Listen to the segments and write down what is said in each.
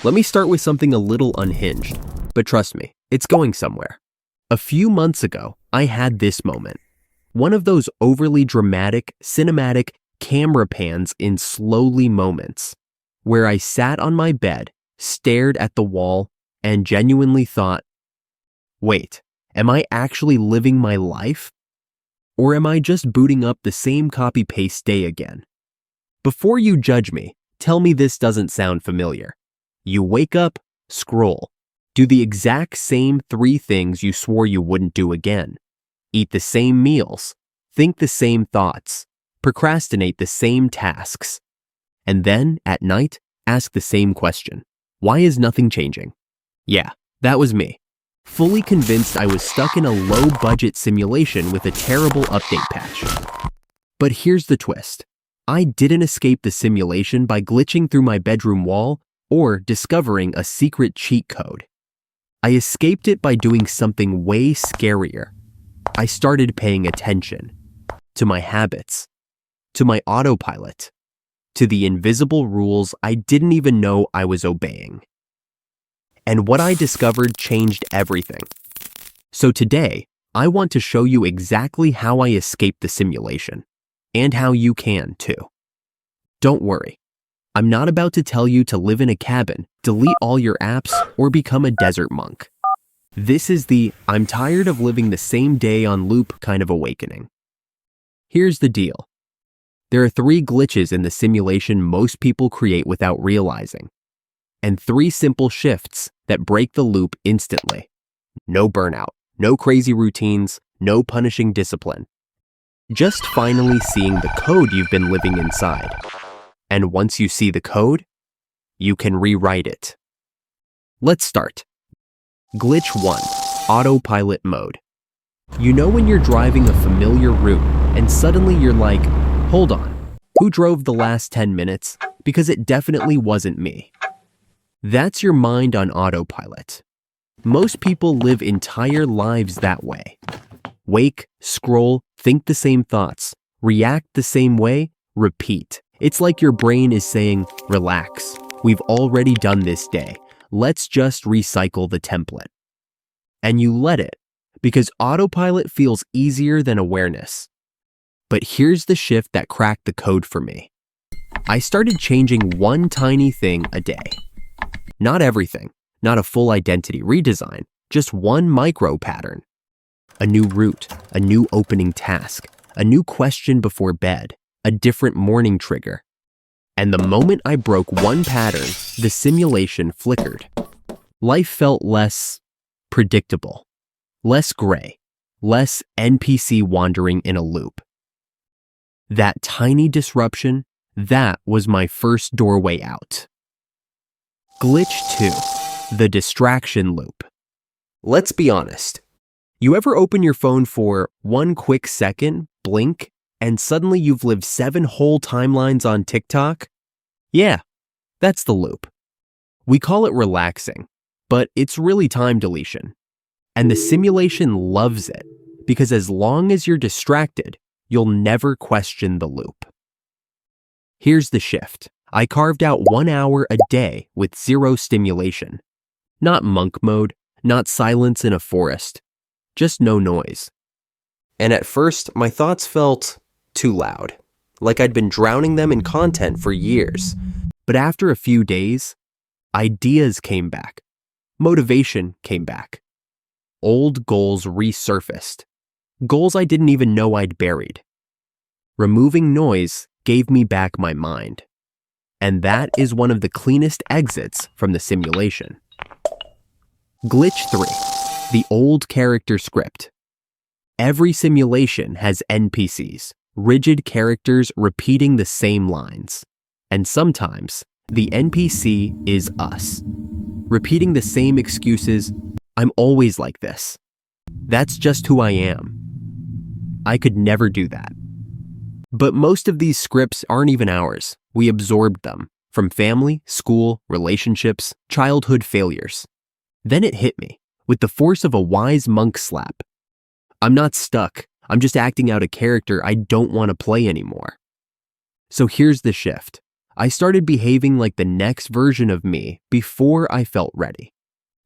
Let me start with something a little unhinged, but trust me, it's going somewhere. A few months ago, I had this moment. One of those overly dramatic, cinematic camera pans in slowly moments, where I sat on my bed, stared at the wall, and genuinely thought, wait, am I actually living my life? Or am I just booting up the same copy-paste day again? Before you judge me, tell me this doesn't sound familiar. You wake up, scroll, do the exact same 3 things you swore you wouldn't do again, eat the same meals, think the same thoughts, procrastinate the same tasks, and then, at night, ask the same question. Why is nothing changing? Yeah, that was me. Fully convinced I was stuck in a low-budget simulation with a terrible update patch. But here's the twist. I didn't escape the simulation by glitching through my bedroom wall or discovering a secret cheat code. I escaped it by doing something way scarier. I started paying attention to my habits, to my autopilot, to the invisible rules I didn't even know I was obeying. And what I discovered changed everything. So today, I want to show you exactly how I escaped the simulation, and how you can too. Don't worry, I'm not about to tell you to live in a cabin, delete all your apps, or become a desert monk. This is the I'm tired of living the same day on loop kind of awakening. Here's the deal. There are 3 glitches in the simulation most people create without realizing, and 3 simple shifts that break the loop instantly. No burnout, no crazy routines, no punishing discipline. Just finally seeing the code you've been living inside. And once you see the code, you can rewrite it. Let's start. Glitch 1, autopilot mode. You know when you're driving a familiar route and suddenly you're like, hold on, who drove the last 10 minutes? Because it definitely wasn't me. That's your mind on autopilot. Most people live entire lives that way. Wake, scroll, think the same thoughts, react the same way, repeat. It's like your brain is saying, relax, we've already done this day. Let's just recycle the template. And you let it, because autopilot feels easier than awareness. But here's the shift that cracked the code for me. I started changing one tiny thing a day. Not everything, not a full identity redesign, just one micro pattern. A new route, a new opening task, a new question before bed, a different morning trigger. And the moment I broke one pattern, the simulation flickered. Life felt less predictable, less gray, less NPC wandering in a loop. That tiny disruption, that was my first doorway out. Glitch 2, the distraction loop. Let's be honest. You ever open your phone for one quick second, blink, and suddenly you've lived 7 whole timelines on TikTok? Yeah, that's the loop. We call it relaxing, but it's really time deletion. And the simulation loves it, because as long as you're distracted, you'll never question the loop. Here's the shift. I carved out 1 hour a day with 0 stimulation. Not monk mode, not silence in a forest, just no noise. And at first, my thoughts felt too loud, like I'd been drowning them in content for years. But after a few days, ideas came back. Motivation came back. Old goals resurfaced. Goals I didn't even know I'd buried. Removing noise gave me back my mind. And that is one of the cleanest exits from the simulation. Glitch 3, the old character script. Every simulation has NPCs, rigid characters repeating the same lines. And sometimes, the NPC is us. Repeating the same excuses, I'm always like this. That's just who I am. I could never do that. But most of these scripts aren't even ours. We absorbed them from family, school, relationships, childhood failures. Then it hit me with the force of a wise monk slap. I'm not stuck. I'm just acting out a character I don't want to play anymore. So here's the shift. I started behaving like the next version of me before I felt ready,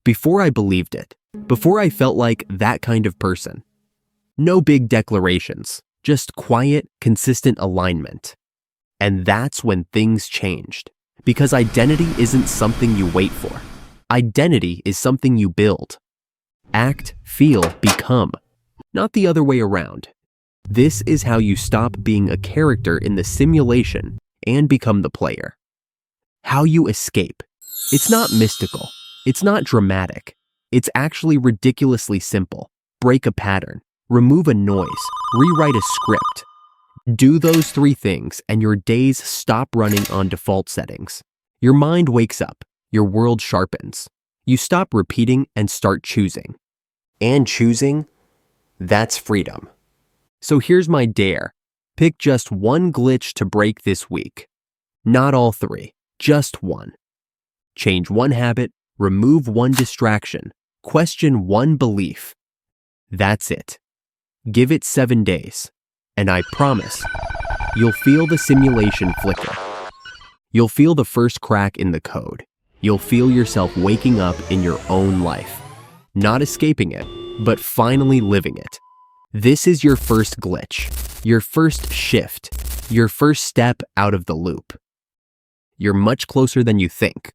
before I believed it, before I felt like that kind of person. No big declarations, just quiet, consistent alignment. And that's when things changed. Because identity isn't something you wait for. Identity is something you build. Act, feel, become. Not the other way around. This is how you stop being a character in the simulation and become the player. How you escape. It's not mystical. It's not dramatic. It's actually ridiculously simple. Break a pattern. Remove a noise. Rewrite a script. Do those 3 things and your days stop running on default settings. Your mind wakes up. Your world sharpens. You stop repeating and start choosing. And choosing, that's freedom. So here's my dare. Pick just one glitch to break this week. Not all 3, just one. Change one habit, remove one distraction, question one belief. That's it. Give it 7 days, and I promise, you'll feel the simulation flicker. You'll feel the first crack in the code. You'll feel yourself waking up in your own life. Not escaping it, but finally living it. This is your first glitch, your first shift, your first step out of the loop. You're much closer than you think.